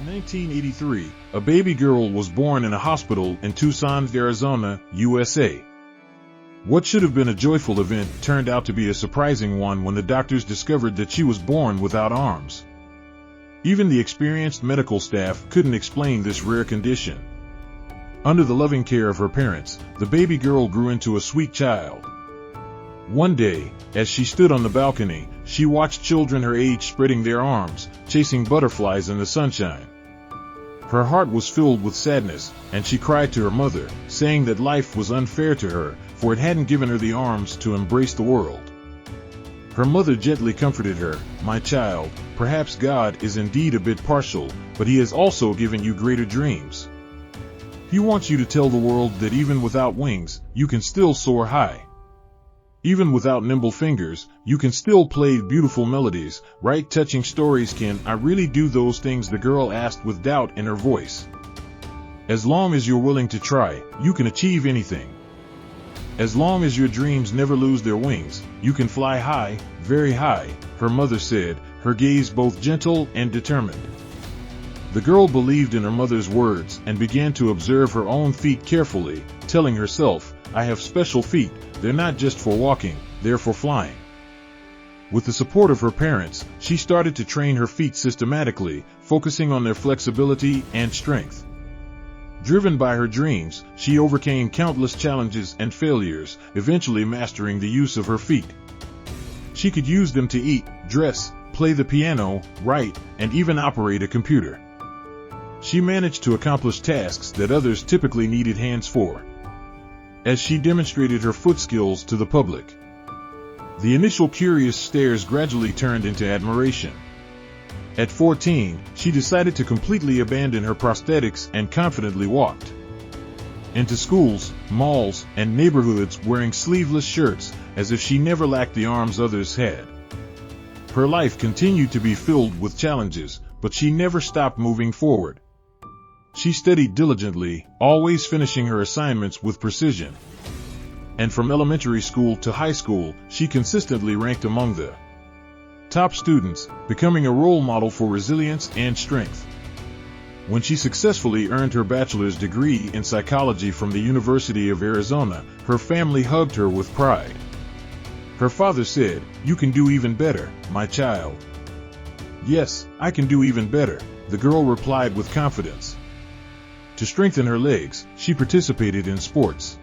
In 1983, a baby girl was born in a hospital in Tucson, Arizona, USA. What should have been a joyful event turned out to be a surprising one when the doctors discovered that she was born without arms. Even the experienced medical staff couldn't explain this rare condition. Under the loving care of her parents, the baby girl grew into a sweet child. One day, as she stood on the balcony, she watched children her age spreading their arms, chasing butterflies in the sunshine. Her heart was filled with sadness, and she cried to her mother, saying that life was unfair to her, for it hadn't given her the arms to embrace the world. Her mother gently comforted her, "My child, perhaps God is indeed a bit partial, but He has also given you greater dreams. He wants you to tell the world that even without wings, you can still soar high. Even without nimble fingers, you can still play beautiful melodies, write touching stories." "Can I really do those things?" the girl asked with doubt in her voice. "As long as you're willing to try, you can achieve anything. As long as your dreams never lose their wings, you can fly high, very high," her mother said, her gaze both gentle and determined. The girl believed in her mother's words and began to observe her own feet carefully, telling herself, "I have special feet. They're not just for walking, they're for flying." With the support of her parents, she started to train her feet systematically, focusing on their flexibility and strength. Driven by her dreams, she overcame countless challenges and failures, eventually mastering the use of her feet. She could use them to eat, dress, play the piano, write, and even operate a computer. She managed to accomplish tasks that others typically needed hands for, as she demonstrated her foot skills to the public. The initial curious stares gradually turned into admiration. At 14, she decided to completely abandon her prosthetics and confidently walked into schools, malls, and neighborhoods wearing sleeveless shirts, as if she never lacked the arms others had. Her life continued to be filled with challenges, but she never stopped moving forward. She studied diligently, always finishing her assignments with precision. And from elementary school to high school, she consistently ranked among the top students, becoming a role model for resilience and strength. When she successfully earned her bachelor's degree in psychology from the University of Arizona, her family hugged her with pride. Her father said, "You can do even better, my child." "Yes, I can do even better," the girl replied with confidence. To strengthen her legs, she participated in sports,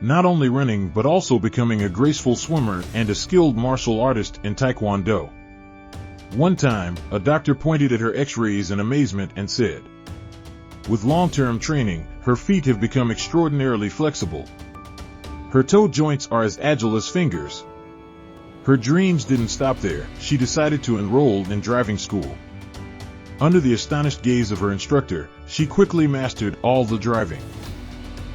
not only running but also becoming a graceful swimmer and a skilled martial artist in Taekwondo. One time, a doctor pointed at her x-rays in amazement and said, "With long-term training, her feet have become extraordinarily flexible. Her toe joints are as agile as fingers." Her dreams didn't stop there. She decided to enroll in driving school. Under the astonished gaze of her instructor, she quickly mastered all the driving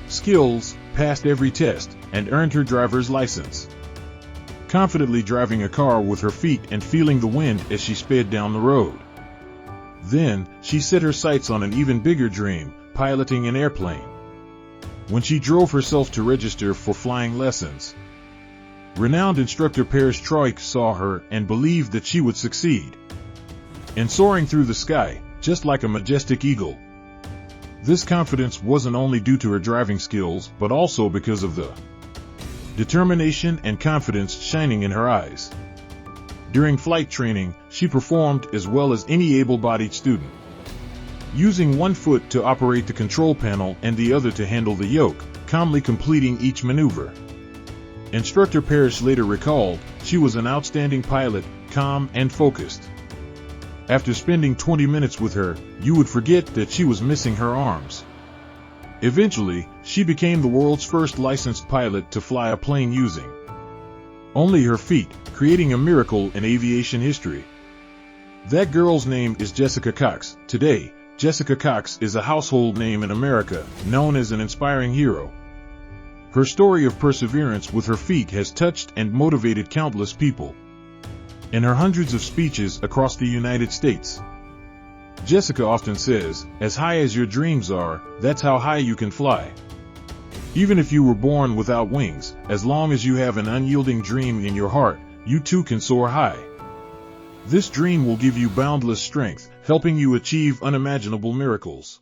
skills, passed every test, and earned her driver's license, confidently driving a car with her feet and feeling the wind as she sped down the road. Then, she set her sights on an even bigger dream, piloting an airplane. When she drove herself to register for flying lessons, renowned instructor Paris Troik saw her and believed that she would succeed in soaring through the sky, just like a majestic eagle. This confidence wasn't only due to her driving skills, but also because of the determination and confidence shining in her eyes. During flight training, she performed as well as any able-bodied student, using one foot to operate the control panel and the other to handle the yoke, calmly completing each maneuver. Instructor Paris later recalled, "She was an outstanding pilot, calm and focused. After spending 20 minutes with her, you would forget that she was missing her arms." Eventually, she became the world's first licensed pilot to fly a plane using only her feet, creating a miracle in aviation history. That girl's name is Jessica Cox. Today, Jessica Cox is a household name in America, known as an inspiring hero. Her story of perseverance with her feet has touched and motivated countless people. In her hundreds of speeches across the United States, Jessica often says, "As high as your dreams are, that's how high you can fly." Even if you were born without wings, as long as you have an unyielding dream in your heart, you too can soar high. This dream will give you boundless strength, helping you achieve unimaginable miracles.